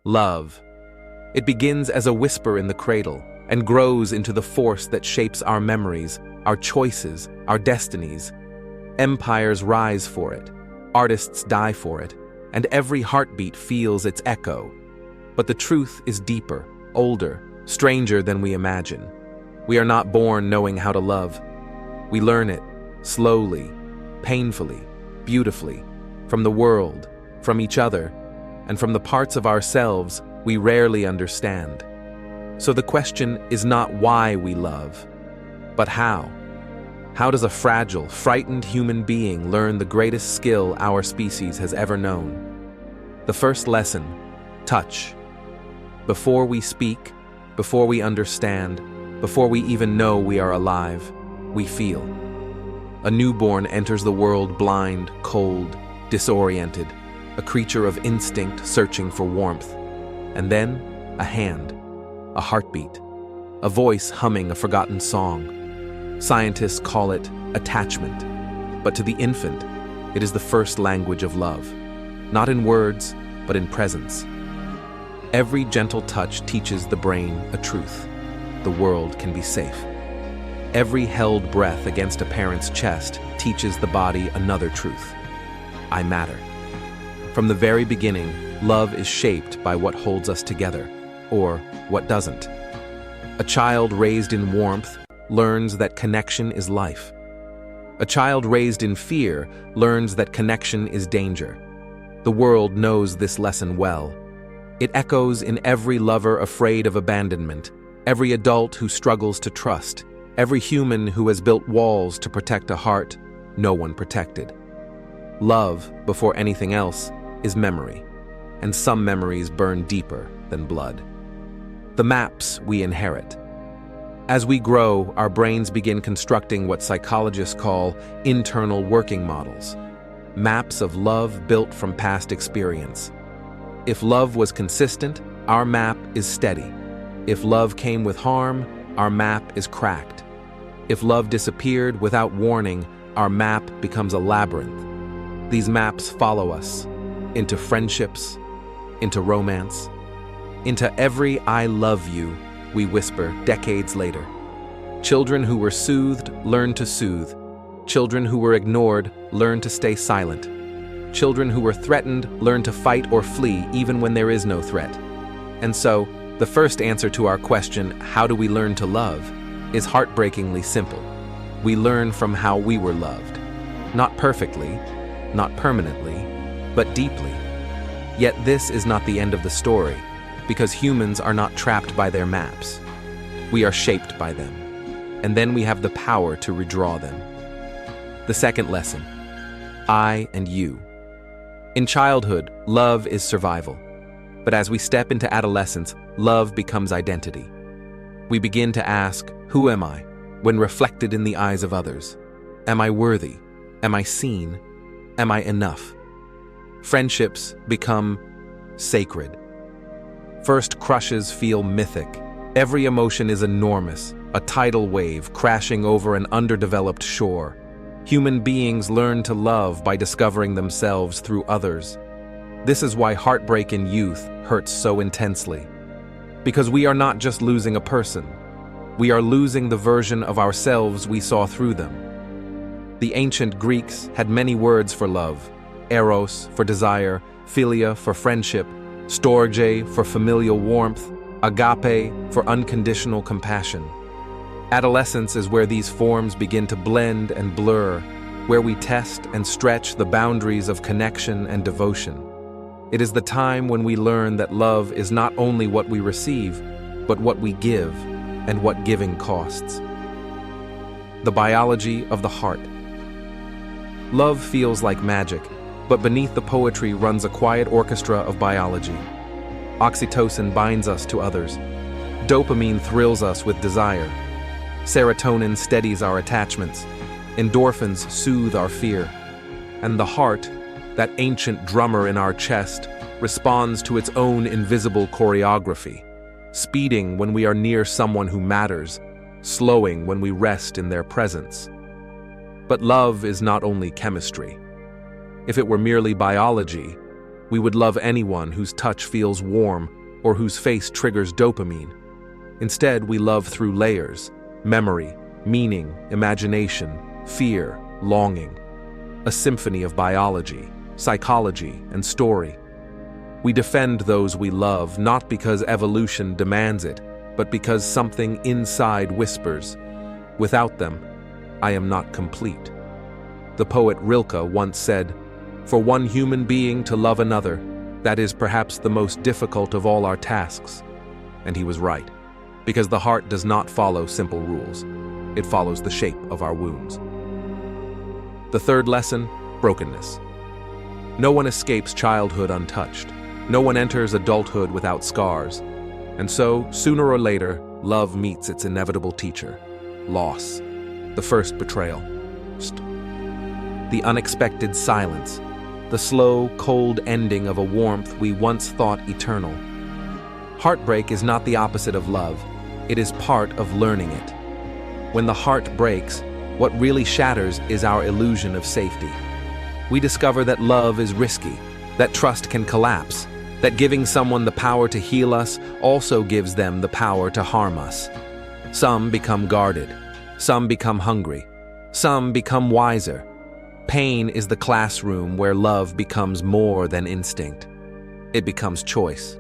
Love. It begins as a whisper in the cradle and grows into the force that shapes our memories, our choices, our destinies. Empires rise for it, artists die for it, and every heartbeat feels its echo. But the truth is deeper, older, stranger than we imagine. We are not born knowing how to love. We learn it, slowly, painfully, beautifully, from the world, from each other, and from the parts of ourselves we rarely understand. So the question is not why we love, but how. How does a fragile, frightened human being learn the greatest skill our species has ever known? The first lesson: touch. Before we speak, before we understand, before we even know we are alive, we feel. A newborn enters the world blind, cold, disoriented, a creature of instinct searching for warmth. And then, a hand, a heartbeat, a voice humming a forgotten song. Scientists call it attachment, but to the infant, it is the first language of love, not in words, but in presence. Every gentle touch teaches the brain a truth: the world can be safe. Every held breath against a parent's chest teaches the body another truth: I matter. From the very beginning, love is shaped by what holds us together, or what doesn't. A child raised in warmth learns that connection is life. A child raised in fear learns that connection is danger. The world knows this lesson well. It echoes in every lover afraid of abandonment, every adult who struggles to trust, every human who has built walls to protect a heart no one protected. Love, before anything else, is memory, and some memories burn deeper than blood. The maps we inherit. As we grow, our brains begin constructing what psychologists call internal working models, maps of love built from past experience. If love was consistent, our map is steady. If love came with harm, our map is cracked. If love disappeared without warning, our map becomes a labyrinth. These maps follow us into friendships, into romance, into every "I love you" we whisper decades later. Children who were soothed learn to soothe. Children who were ignored learn to stay silent. Children who were threatened learn to fight or flee even when there is no threat. And so, the first answer to our question, how do we learn to love, is heartbreakingly simple. We learn from how we were loved. Not perfectly, not permanently, but deeply. Yet this is not the end of the story, because humans are not trapped by their maps. We are shaped by them, and then we have the power to redraw them. The second lesson: I and you. In childhood, love is survival. But as we step into adolescence, love becomes identity. We begin to ask, who am I, when reflected in the eyes of others? Am I worthy? Am I seen? Am I enough? Friendships become sacred. First crushes feel mythic. Every emotion is enormous, a tidal wave crashing over an underdeveloped shore. Human beings learn to love by discovering themselves through others. This is why heartbreak in youth hurts so intensely. Because we are not just losing a person, we are losing the version of ourselves we saw through them. The ancient Greeks had many words for love: eros for desire, philia for friendship, storge for familial warmth, agape for unconditional compassion. Adolescence is where these forms begin to blend and blur, where we test and stretch the boundaries of connection and devotion. It is the time when we learn that love is not only what we receive, but what we give, and what giving costs. The biology of the heart. Love feels like magic, but beneath the poetry runs a quiet orchestra of biology. Oxytocin binds us to others. Dopamine thrills us with desire. Serotonin steadies our attachments. Endorphins soothe our fear. And the heart, that ancient drummer in our chest, responds to its own invisible choreography, speeding when we are near someone who matters, slowing when we rest in their presence. But love is not only chemistry. If it were merely biology, we would love anyone whose touch feels warm or whose face triggers dopamine. Instead, we love through layers: memory, meaning, imagination, fear, longing. A symphony of biology, psychology, and story. We defend those we love not because evolution demands it, but because something inside whispers, "Without them, I am not complete." The poet Rilke once said, "For one human being to love another, that is perhaps the most difficult of all our tasks." And he was right, because the heart does not follow simple rules. It follows the shape of our wounds. The third lesson: brokenness. No one escapes childhood untouched. No one enters adulthood without scars. And so, sooner or later, love meets its inevitable teacher: loss. The first betrayal. The unexpected silence. The slow, cold ending of a warmth we once thought eternal. Heartbreak is not the opposite of love. It is part of learning it. When the heart breaks, what really shatters is our illusion of safety. We discover that love is risky, that trust can collapse, that giving someone the power to heal us also gives them the power to harm us. Some become guarded. Some become hungry. Some become wiser. Pain is the classroom where love becomes more than instinct. It becomes choice.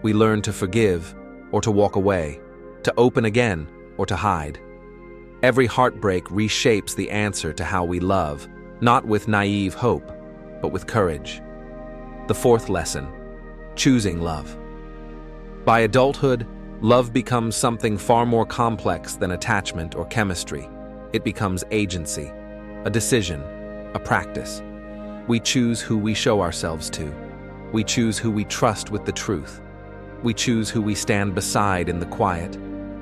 We learn to forgive or to walk away, to open again or to hide. Every heartbreak reshapes the answer to how we love, not with naive hope, but with courage. The fourth lesson: choosing love. By adulthood, love becomes something far more complex than attachment or chemistry. It becomes agency, a decision, a practice. We choose who we show ourselves to. We choose who we trust with the truth. We choose who we stand beside in the quiet.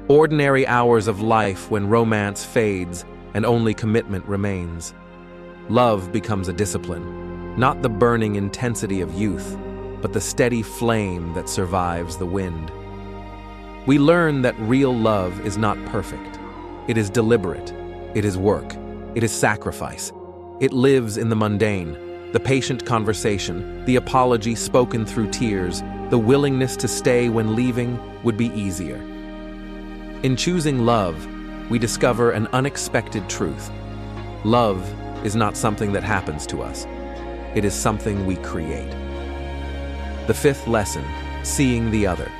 Ordinary hours of life when romance fades and only commitment remains. Love becomes a discipline, not the burning intensity of youth, but the steady flame that survives the wind. We learn that real love is not perfect. It is deliberate. It is work. It is sacrifice. It lives in the mundane, the patient conversation, the apology spoken through tears, the willingness to stay when leaving would be easier. In choosing love, we discover an unexpected truth. Love is not something that happens to us. It is something we create. The fifth lesson: seeing the other.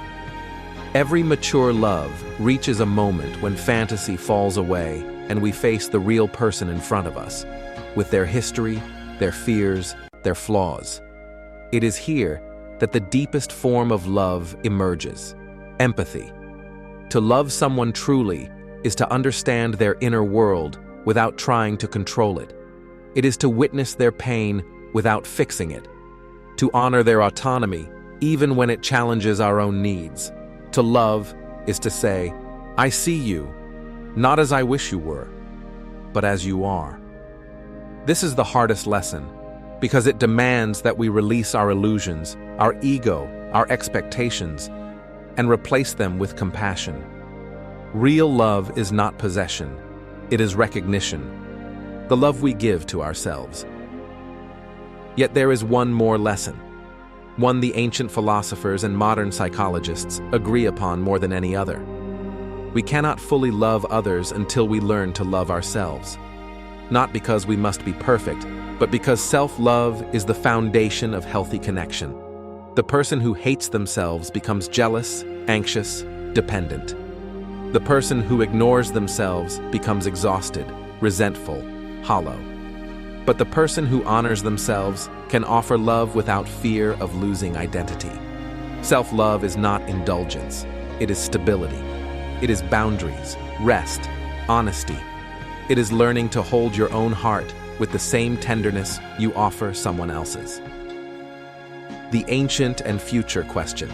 Every mature love reaches a moment when fantasy falls away and we face the real person in front of us, with their history, their fears, their flaws. It is here that the deepest form of love emerges: empathy. To love someone truly is to understand their inner world without trying to control it. It is to witness their pain without fixing it. To honor their autonomy even when it challenges our own needs. To love is to say, "I see you, not as I wish you were, but as you are." This is the hardest lesson, because it demands that we release our illusions, our ego, our expectations, and replace them with compassion. Real love is not possession, it is recognition, the love we give to ourselves. Yet there is one more lesson, one the ancient philosophers and modern psychologists agree upon more than any other. We cannot fully love others until we learn to love ourselves. Not because we must be perfect, but because self-love is the foundation of healthy connection. The person who hates themselves becomes jealous, anxious, dependent. The person who ignores themselves becomes exhausted, resentful, hollow. But the person who honors themselves can offer love without fear of losing identity. Self-love is not indulgence, it is stability. It is boundaries, rest, honesty. It is learning to hold your own heart with the same tenderness you offer someone else's. The ancient and future question.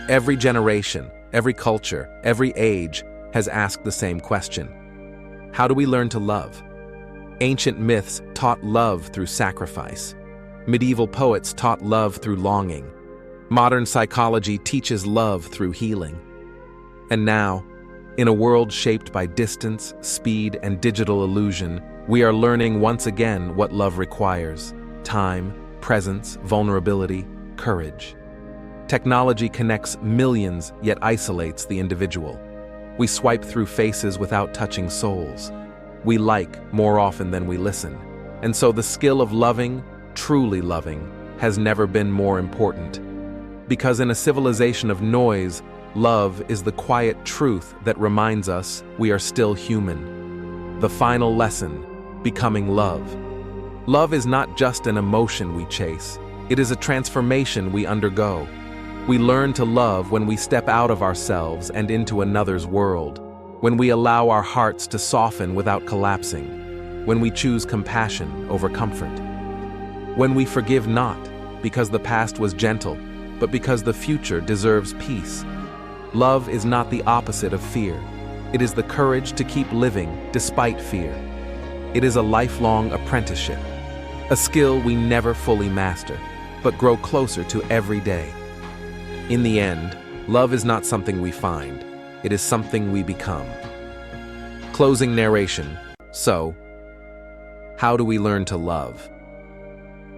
Every generation, every culture, every age has asked the same question. How do we learn to love? Ancient myths taught love through sacrifice. Medieval poets taught love through longing. Modern psychology teaches love through healing. And now, in a world shaped by distance, speed, and digital illusion, we are learning once again what love requires: time, presence, vulnerability, courage. Technology connects millions, yet isolates the individual. We swipe through faces without touching souls. We like more often than we listen. And so the skill of loving, truly loving, has never been more important. Because in a civilization of noise, love is the quiet truth that reminds us we are still human. The final lesson, becoming love. Love is not just an emotion we chase. It is a transformation we undergo. We learn to love when we step out of ourselves and into another's world, when we allow our hearts to soften without collapsing, when we choose compassion over comfort, when we forgive not because the past was gentle, but because the future deserves peace. Love is not the opposite of fear. It is the courage to keep living despite fear. It is a lifelong apprenticeship, a skill we never fully master, but grow closer to every day. In the end, love is not something we find, it is something we become. Closing narration. So, how do we learn to love?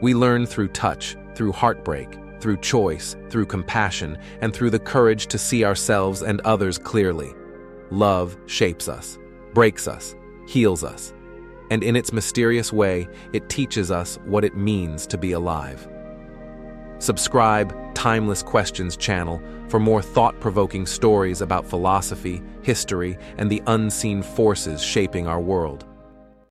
We learn through touch, through heartbreak, through choice, through compassion, and through the courage to see ourselves and others clearly. Love shapes us, breaks us, heals us, and in its mysterious way, it teaches us what it means to be alive. Subscribe Timeless Questions channel for more thought-provoking stories about philosophy, history, and the unseen forces shaping our world.